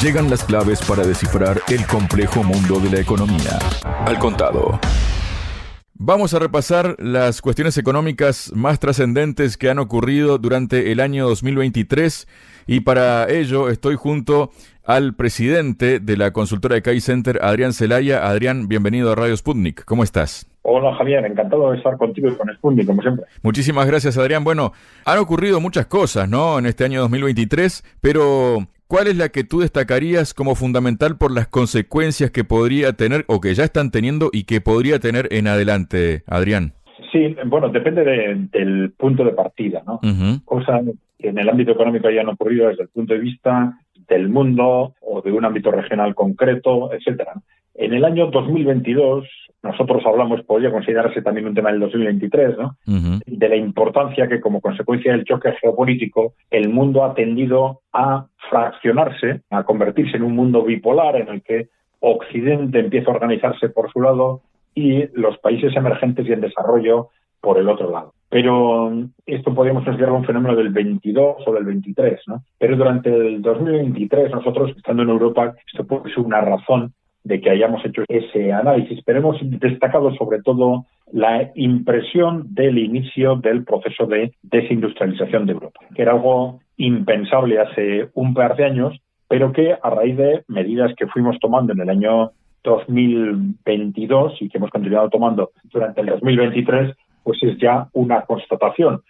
Llegan las claves para descifrar el complejo mundo de la economía. Al contado. Vamos a repasar las cuestiones económicas más trascendentes que han ocurrido durante el año 2023 y para ello estoy junto al presidente de la consultora de CAI Center, Adrián Celaya. Adrián, bienvenido a Radio Sputnik. ¿Cómo estás? Hola Javier, encantado de estar contigo y con Sputnik, como siempre. Muchísimas gracias, Adrián. Bueno, han ocurrido muchas cosas, ¿no?, en este año 2023, pero ¿cuál es la que tú destacarías como fundamental por las consecuencias que podría tener o que ya están teniendo y que podría tener en adelante, Adrián? Sí, bueno, depende del punto de partida, ¿no? Cosas que en el ámbito económico hayan ocurrido desde el punto de vista del mundo o de un ámbito regional concreto, etcétera. En el año 2022, nosotros hablamos, podría considerarse también un tema del 2023, ¿no? De la importancia que como consecuencia del choque geopolítico el mundo ha tendido a fraccionarse, a convertirse en un mundo bipolar en el que Occidente empieza a organizarse por su lado y los países emergentes y en desarrollo por el otro lado. Pero esto podríamos considerar un fenómeno del 22 o del 23, ¿no? Pero durante el 2023, nosotros, estando en Europa, esto puede ser una razón de que hayamos hecho ese análisis, pero hemos destacado sobre todo la impresión del inicio del proceso de desindustrialización de Europa, que era algo impensable hace un par de años, pero que a raíz de medidas que fuimos tomando en el año 2022 y que hemos continuado tomando durante el 2023, pues es ya una constatación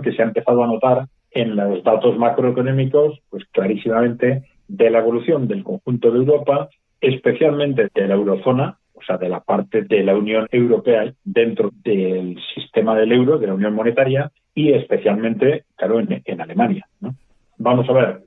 que se ha empezado a notar en los datos macroeconómicos, pues clarísimamente de la evolución del conjunto de Europa, especialmente de la eurozona, o sea, de la parte de la Unión Europea dentro del sistema del euro, de la Unión Monetaria, y especialmente, claro, en Alemania, ¿no? Vamos a ver,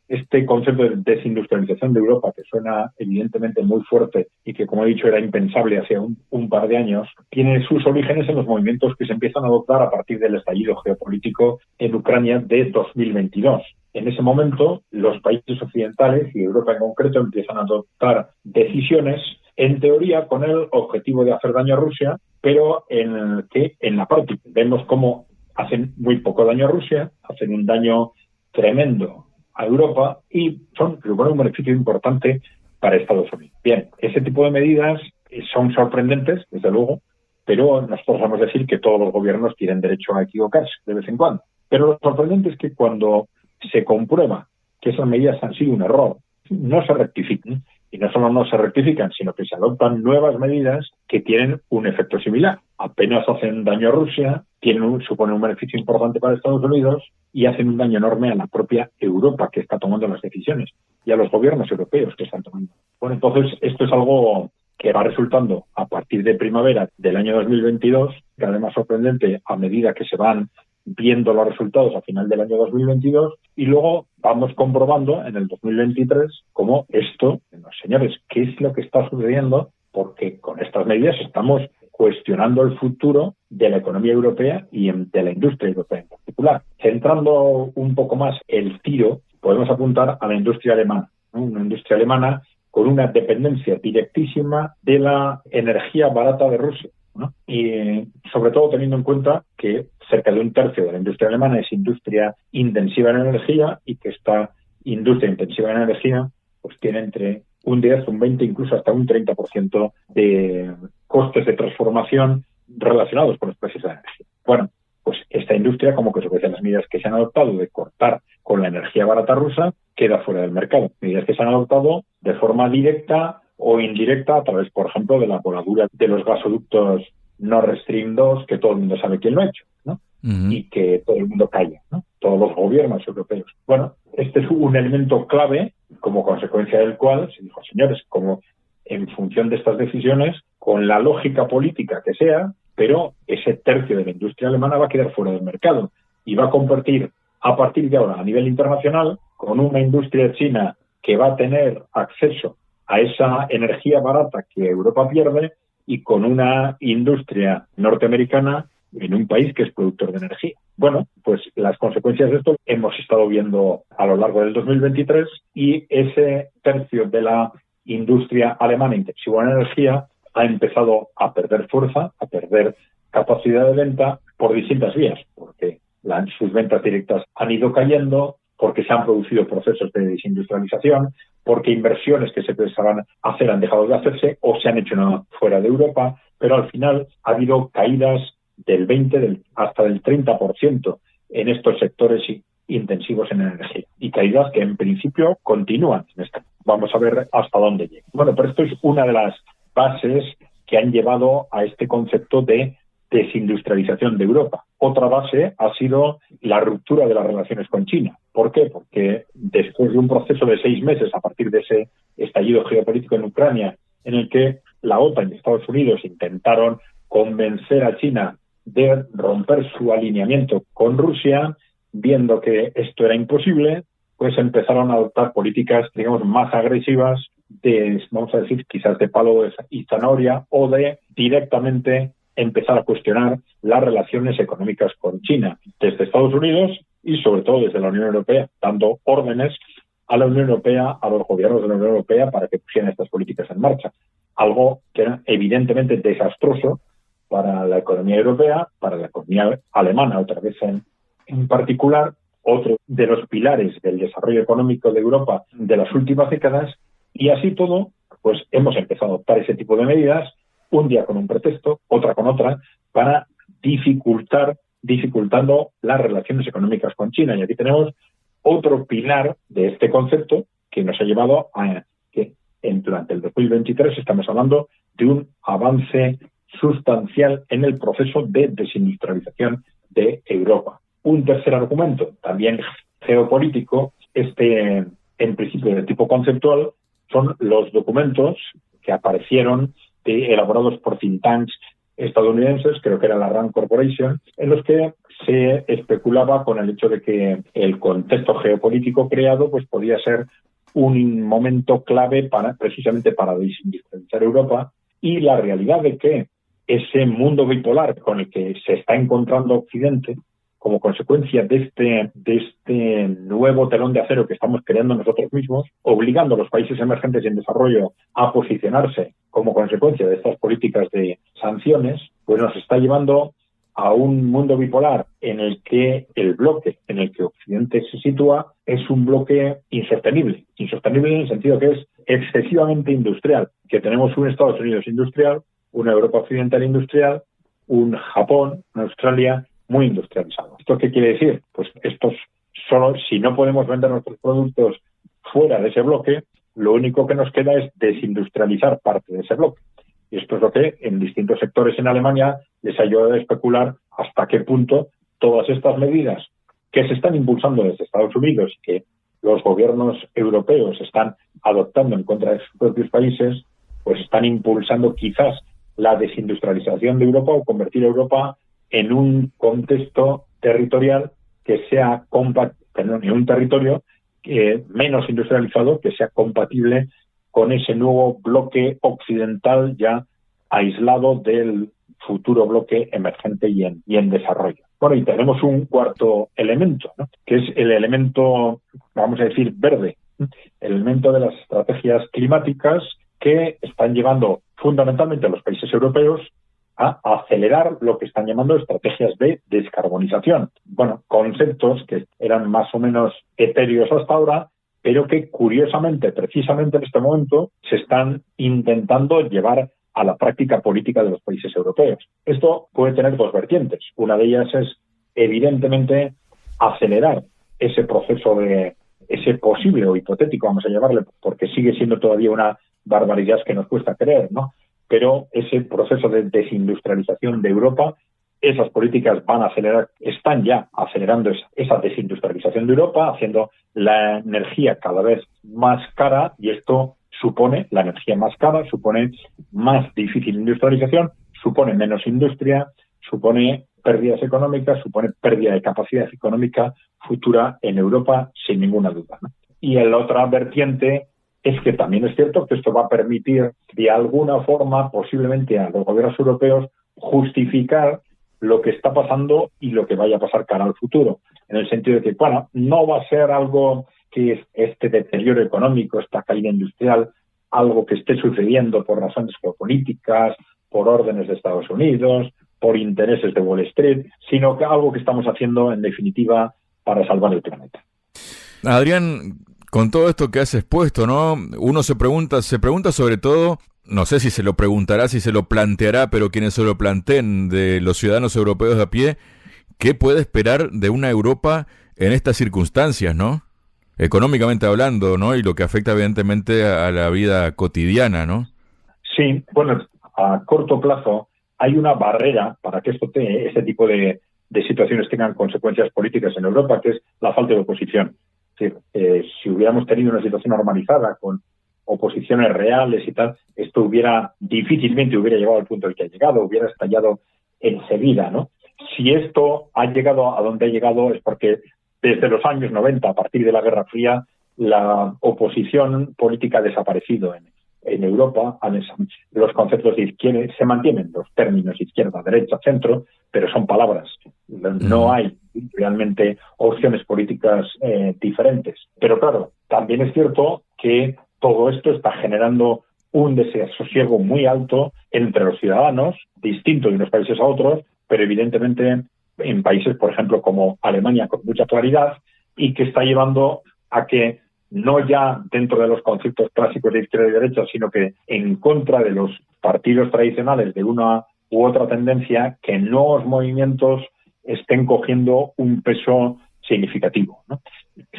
este concepto de desindustrialización de Europa, que suena evidentemente muy fuerte y que, como he dicho, era impensable hace un par de años, tiene sus orígenes en los movimientos que se empiezan a adoptar a partir del estallido geopolítico en Ucrania de 2022. En ese momento, los países occidentales y Europa en concreto empiezan a adoptar decisiones, en teoría, con el objetivo de hacer daño a Rusia, pero en la práctica vemos cómo hacen muy poco daño a Rusia, hacen un daño tremendo a Europa y suponen un beneficio importante para Estados Unidos. Bien, ese tipo de medidas son sorprendentes, desde luego, pero nosotros vamos a decir que todos los gobiernos tienen derecho a equivocarse de vez en cuando. Pero lo sorprendente es que cuando se comprueba que esas medidas han sido un error, no se rectifican. Y no solo no se rectifican, sino que se adoptan nuevas medidas que tienen un efecto similar. Apenas hacen daño a Rusia, suponen un beneficio importante para Estados Unidos y hacen un daño enorme a la propia Europa que está tomando las decisiones y a los gobiernos europeos que están tomando. Bueno, entonces esto es algo que va resultando a partir de primavera del año 2022, cada vez más sorprendente a medida que se van viendo los resultados a final del año 2022 y luego vamos comprobando en el 2023 cómo esto, señores, ¿qué es lo que está sucediendo? Porque con estas medidas estamos cuestionando el futuro de la economía europea y de la industria europea en particular. Centrando un poco más el tiro, podemos apuntar a la industria alemana, ¿no? Una industria alemana con una dependencia directísima de la energía barata de Rusia, ¿no? Y sobre todo teniendo en cuenta que cerca de un tercio de la industria alemana es industria intensiva en energía y que esta industria intensiva en energía pues tiene entre un 10, un 20, incluso hasta un 30% de costes de transformación relacionados con los precios de la energía. Bueno, pues esta industria, como consecuencia de las medidas que se han adoptado de cortar con la energía barata rusa, queda fuera del mercado. Medidas que se han adoptado de forma directa o indirecta a través, por ejemplo, de la voladura de los gasoductos Nord Stream 2, que todo el mundo sabe quién lo ha hecho, ¿no? Y que todo el mundo calla, ¿no? Todos los gobiernos europeos. Bueno, este es un elemento clave, como consecuencia del cual se dijo, señores, como en función de estas decisiones, con la lógica política que sea, pero ese tercio de la industria alemana va a quedar fuera del mercado y va a competir a partir de ahora a nivel internacional con una industria china que va a tener acceso a esa energía barata que Europa pierde y con una industria norteamericana en un país que es productor de energía. Bueno, pues las consecuencias de esto hemos estado viendo a lo largo del 2023 y ese tercio de la industria alemana intensiva en energía ha empezado a perder fuerza, a perder capacidad de venta por distintas vías, porque sus ventas directas han ido cayendo, porque se han producido procesos de desindustrialización, porque inversiones que se pensaban hacer han dejado de hacerse o se han hecho fuera de Europa, pero al final ha habido caídas del 20 hasta del 30% en estos sectores intensivos en energía, y caídas que en principio continúan. Vamos a ver hasta dónde llega. Bueno, pero esto es una de las bases que han llevado a este concepto de desindustrialización de Europa. Otra base ha sido la ruptura de las relaciones con China. ¿Por qué? Porque después de un proceso de 6 meses, a partir de ese estallido geopolítico en Ucrania, en el que la OTAN y Estados Unidos intentaron convencer a China de romper su alineamiento con Rusia, viendo que esto era imposible, pues empezaron a adoptar políticas, digamos, más agresivas, vamos a decir, quizás de palo y zanahoria, o de directamente empezar a cuestionar las relaciones económicas con China, desde Estados Unidos y sobre todo desde la Unión Europea, dando órdenes a la Unión Europea, a los gobiernos de la Unión Europea, para que pusieran estas políticas en marcha. Algo que era evidentemente desastroso para la economía europea, para la economía alemana, otra vez en particular. Otro de los pilares del desarrollo económico de Europa de las últimas décadas, y así todo, pues hemos empezado a adoptar ese tipo de medidas, un día con un pretexto, otra con otra, para dificultando las relaciones económicas con China. Y aquí tenemos otro pilar de este concepto que nos ha llevado a que durante el 2023 estamos hablando de un avance sustancial en el proceso de desindustrialización de Europa. Un tercer argumento, también geopolítico, en principio de tipo conceptual, son los documentos que aparecieron elaborados por think tanks estadounidenses, creo que era la Rand Corporation, en los que se especulaba con el hecho de que el contexto geopolítico creado pues podía ser un momento clave precisamente para desindustrializar Europa, y la realidad de que ese mundo bipolar con el que se está encontrando Occidente, como consecuencia de este nuevo telón de acero que estamos creando nosotros mismos, obligando a los países emergentes y en desarrollo a posicionarse como consecuencia de estas políticas de sanciones, pues nos está llevando a un mundo bipolar en el que el bloque en el que Occidente se sitúa es un bloque insostenible. Insostenible en el sentido que es excesivamente industrial, que tenemos un Estados Unidos industrial, una Europa occidental industrial, un Japón, una Australia muy industrializado. ¿Esto qué quiere decir? Pues si no podemos vender nuestros productos fuera de ese bloque, lo único que nos queda es desindustrializar parte de ese bloque. Y esto es lo que en distintos sectores en Alemania les ayuda a especular hasta qué punto todas estas medidas que se están impulsando desde Estados Unidos y que los gobiernos europeos están adoptando en contra de sus propios países, pues están impulsando quizás la desindustrialización de Europa o convertir a Europa en un contexto territorial que sea en un territorio menos industrializado, que sea compatible con ese nuevo bloque occidental ya aislado del futuro bloque emergente y en desarrollo. Bueno, y tenemos un cuarto elemento, ¿no?, que es el elemento, vamos a decir, verde, el elemento de las estrategias climáticas que están llevando fundamentalmente a los países europeos a acelerar lo que están llamando estrategias de descarbonización. Bueno, conceptos que eran más o menos etéreos hasta ahora, pero que curiosamente, precisamente en este momento, se están intentando llevar a la práctica política de los países europeos. Esto puede tener dos vertientes. Una de ellas es, evidentemente, acelerar ese proceso ese posible o hipotético, vamos a llamarle, porque sigue siendo todavía una barbaridad que nos cuesta creer, ¿no? Pero ese proceso de desindustrialización de Europa, esas políticas están ya acelerando esa desindustrialización de Europa, haciendo la energía cada vez más cara, y esto supone, la energía más cara, supone más difícil industrialización, supone menos industria, supone pérdidas económicas, supone pérdida de capacidad económica futura en Europa, sin ninguna duda, ¿no? Y la otra vertiente es que también es cierto que esto va a permitir, de alguna forma, posiblemente a los gobiernos europeos, justificar lo que está pasando y lo que vaya a pasar cara al futuro. En el sentido de que, bueno, no va a ser algo que es este deterioro económico, esta caída industrial, algo que esté sucediendo por razones geopolíticas, por órdenes de Estados Unidos, por intereses de Wall Street, sino que algo que estamos haciendo, en definitiva, para salvar el planeta. Adrián, con todo esto que has expuesto, ¿no? Uno se pregunta sobre todo, no sé si se lo preguntará, si se lo planteará, pero quienes se lo planteen de los ciudadanos europeos de a pie, ¿qué puede esperar de una Europa en estas circunstancias, ¿no? Económicamente hablando, ¿no? Y lo que afecta evidentemente a la vida cotidiana, ¿no? Sí, bueno, a corto plazo hay una barrera para que este tipo de situaciones tengan consecuencias políticas en Europa, que es la falta de oposición. Es decir, si hubiéramos tenido una situación normalizada con oposiciones reales y tal, esto difícilmente hubiera llegado al punto al que ha llegado, hubiera estallado enseguida, ¿no? Si esto ha llegado a donde ha llegado es porque desde los años 90, a partir de la Guerra Fría, la oposición política ha desaparecido en Europa. Los conceptos de izquierda se mantienen, los términos izquierda, derecha, centro, pero son palabras. No hay realmente opciones políticas diferentes. Pero claro, también es cierto que todo esto está generando un desasosiego muy alto entre los ciudadanos, distinto de unos países a otros, pero evidentemente en países, por ejemplo, como Alemania, con mucha claridad, y que está llevando a que no ya dentro de los conceptos clásicos de izquierda y derecha, sino que en contra de los partidos tradicionales de una u otra tendencia, que nuevos movimientos estén cogiendo un peso significativo, ¿no?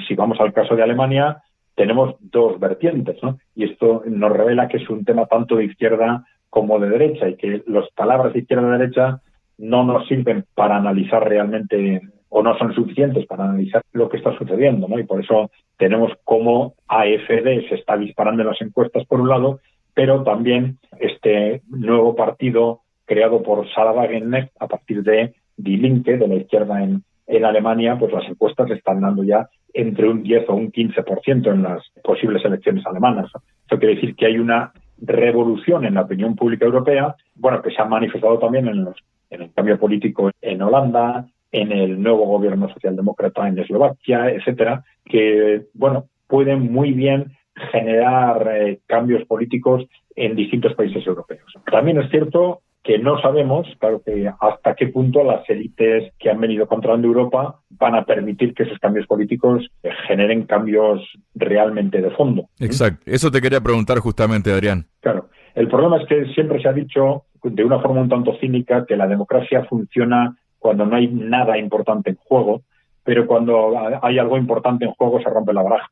Si vamos al caso de Alemania, tenemos dos vertientes, ¿no? Y esto nos revela que es un tema tanto de izquierda como de derecha, y que las palabras de izquierda y derecha no nos sirven para analizar realmente, o no son suficientes para analizar lo que está sucediendo, ¿no? Y por eso tenemos cómo AfD se está disparando en las encuestas por un lado, pero también este nuevo partido creado por Sarah Wagenknecht a partir de Die Linke, de la izquierda en Alemania, pues las encuestas están dando ya entre un 10 o un 15% en las posibles elecciones alemanas. Esto quiere decir que hay una revolución en la opinión pública europea, bueno, que se ha manifestado también en el cambio político en Holanda, en el nuevo gobierno socialdemócrata en Eslovaquia, etcétera, que, bueno, pueden muy bien generar cambios políticos en distintos países europeos. También es cierto que no sabemos, claro, que hasta qué punto las élites que han venido controlando Europa van a permitir que esos cambios políticos generen cambios realmente de fondo. Exacto. Eso te quería preguntar justamente, Adrián. Claro. El problema es que siempre se ha dicho de una forma un tanto cínica que la democracia funciona cuando no hay nada importante en juego, pero cuando hay algo importante en juego se rompe la baraja.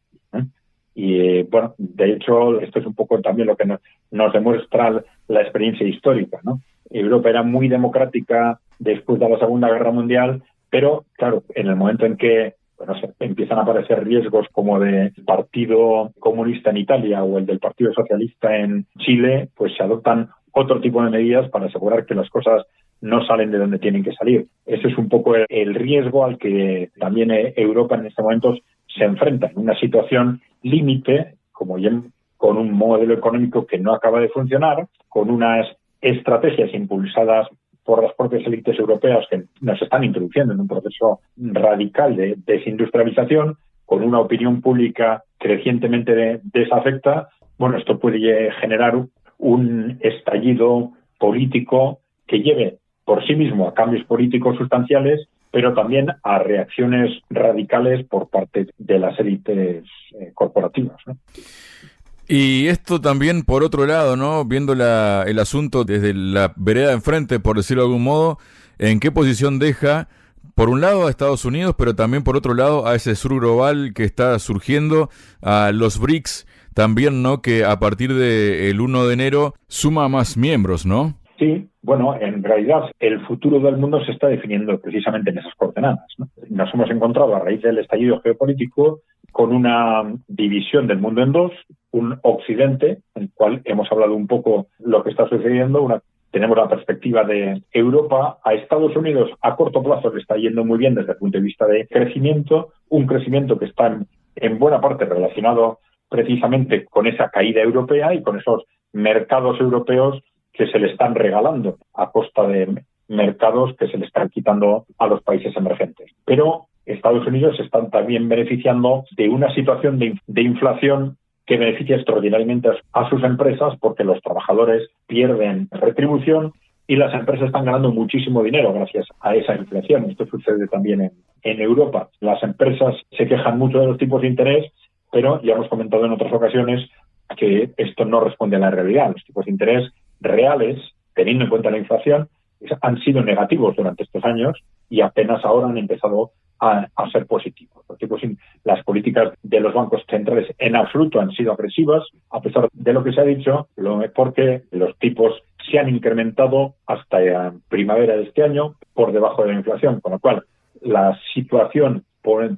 Y bueno, de hecho, esto es un poco también lo que nos demuestra la experiencia histórica, ¿no? Europa era muy democrática después de la Segunda Guerra Mundial, pero claro, en el momento en que empiezan a aparecer riesgos como del Partido Comunista en Italia o el del Partido Socialista en Chile, pues se adoptan otro tipo de medidas para asegurar que las cosas no salen de donde tienen que salir. Ese es un poco el riesgo al que también Europa en este momento se enfrenta, en una situación límite, como ya con un modelo económico que no acaba de funcionar, con unas estrategias impulsadas por las propias élites europeas que nos están introduciendo en un proceso radical de desindustrialización, con una opinión pública crecientemente desafecta. Bueno, esto puede generar un estallido político que lleve por sí mismo a cambios políticos sustanciales, pero también a reacciones radicales por parte de las élites corporativas, ¿no? Y esto también, por otro lado, ¿no? Viendo el asunto desde la vereda de enfrente, por decirlo de algún modo, ¿en qué posición deja, por un lado, a Estados Unidos, pero también, por otro lado, a ese sur global que está surgiendo, a los BRICS también, ¿no? Que a partir del 1 de enero suma más miembros, ¿no? Sí, bueno, en realidad el futuro del mundo se está definiendo precisamente en esas coordenadas, ¿no? Nos hemos encontrado a raíz del estallido geopolítico con una división del mundo en dos, un occidente, en el cual hemos hablado un poco lo que está sucediendo, tenemos la perspectiva de Europa. A Estados Unidos a corto plazo le está yendo muy bien desde el punto de vista de crecimiento, un crecimiento que está en buena parte relacionado precisamente con esa caída europea y con esos mercados europeos que se le están regalando a costa de mercados que se le están quitando a los países emergentes. Pero Estados Unidos están también beneficiando de una situación de inflación que beneficia extraordinariamente a sus empresas porque los trabajadores pierden retribución y las empresas están ganando muchísimo dinero gracias a esa inflación. Esto sucede también en Europa. Las empresas se quejan mucho de los tipos de interés, pero ya hemos comentado en otras ocasiones que esto no responde a la realidad. Los tipos de interés reales, teniendo en cuenta la inflación, han sido negativos durante estos años y apenas ahora han empezado a ser positivos. Las políticas de los bancos centrales en absoluto han sido agresivas, a pesar de lo que se ha dicho, porque los tipos se han incrementado hasta primavera de este año por debajo de la inflación, con lo cual la situación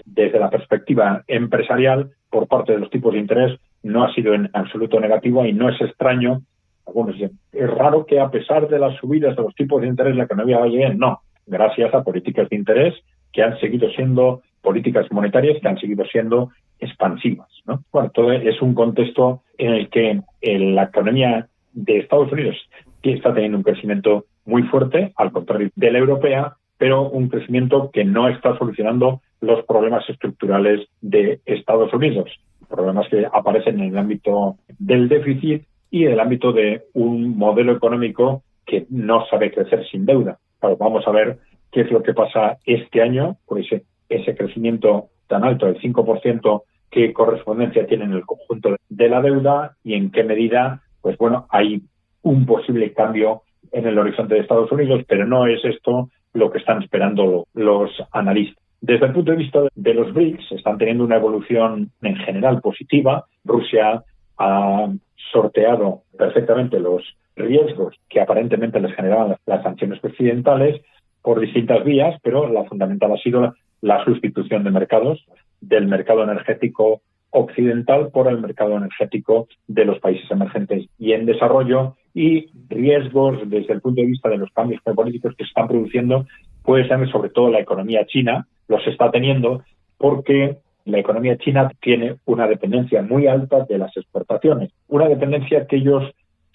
desde la perspectiva empresarial por parte de los tipos de interés no ha sido en absoluto negativa y no es extraño. Algunos dicen, es raro que a pesar de las subidas de los tipos de interés la economía vaya bien. No, gracias a políticas de interés que han seguido siendo políticas monetarias que han seguido siendo expansivas, ¿no? Bueno, todo es un contexto en el que la economía de Estados Unidos está teniendo un crecimiento muy fuerte, al contrario de la europea, pero un crecimiento que no está solucionando los problemas estructurales de Estados Unidos, problemas que aparecen en el ámbito del déficit y en el ámbito de un modelo económico que no sabe crecer sin deuda. Claro, vamos a ver qué es lo que pasa este año con ese crecimiento tan alto del 5%, qué correspondencia tiene en el conjunto de la deuda y en qué medida, pues bueno, hay un posible cambio en el horizonte de Estados Unidos, pero no es esto lo que están esperando los analistas. Desde el punto de vista de los BRICS, están teniendo una evolución en general positiva. Rusia ha sorteado perfectamente los riesgos que aparentemente les generaban las sanciones occidentales por distintas vías, pero la fundamental ha sido la sustitución de mercados, del mercado energético occidental por el mercado energético de los países emergentes y en desarrollo, y riesgos desde el punto de vista de los cambios geopolíticos que se están produciendo, puede ser sobre todo la economía china, los está teniendo porque la economía china tiene una dependencia muy alta de las exportaciones, una dependencia que ellos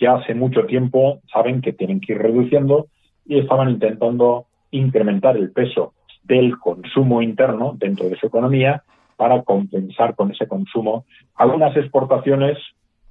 ya hace mucho tiempo saben que tienen que ir reduciendo y estaban intentando incrementar el peso del consumo interno dentro de su economía para compensar con ese consumo algunas exportaciones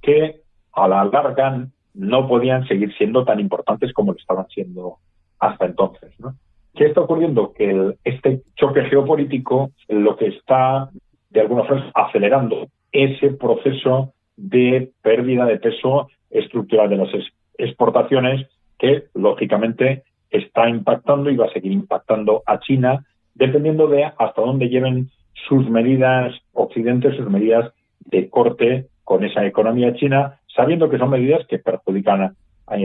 que a la larga no podían seguir siendo tan importantes como lo estaban siendo hasta entonces, ¿no? ¿Qué está ocurriendo? Que este choque geopolítico lo que está de alguna forma acelerando ese proceso de pérdida de peso estructural de las exportaciones que lógicamente está impactando y va a seguir impactando a China dependiendo de hasta dónde lleven sus medidas Occidente, sus medidas de corte con esa economía china, sabiendo que son medidas que perjudican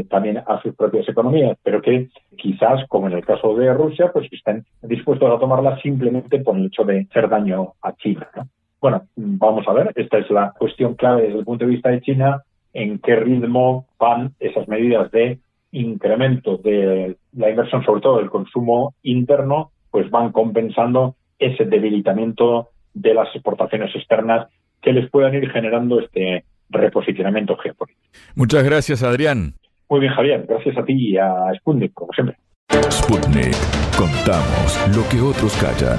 también a sus propias economías, pero que quizás, como en el caso de Rusia, pues estén dispuestos a tomarlas simplemente por el hecho de hacer daño a China, ¿no? Bueno, vamos a ver, esta es la cuestión clave desde el punto de vista de China, en qué ritmo van esas medidas de incremento de la inversión, sobre todo del consumo interno, pues van compensando ese debilitamiento de las exportaciones externas que les puedan ir generando este reposicionamiento geopolítico. Muchas gracias, Adrián. Muy bien, Javier. Gracias a ti y a Sputnik, como siempre. Sputnik. Contamos lo que otros callan.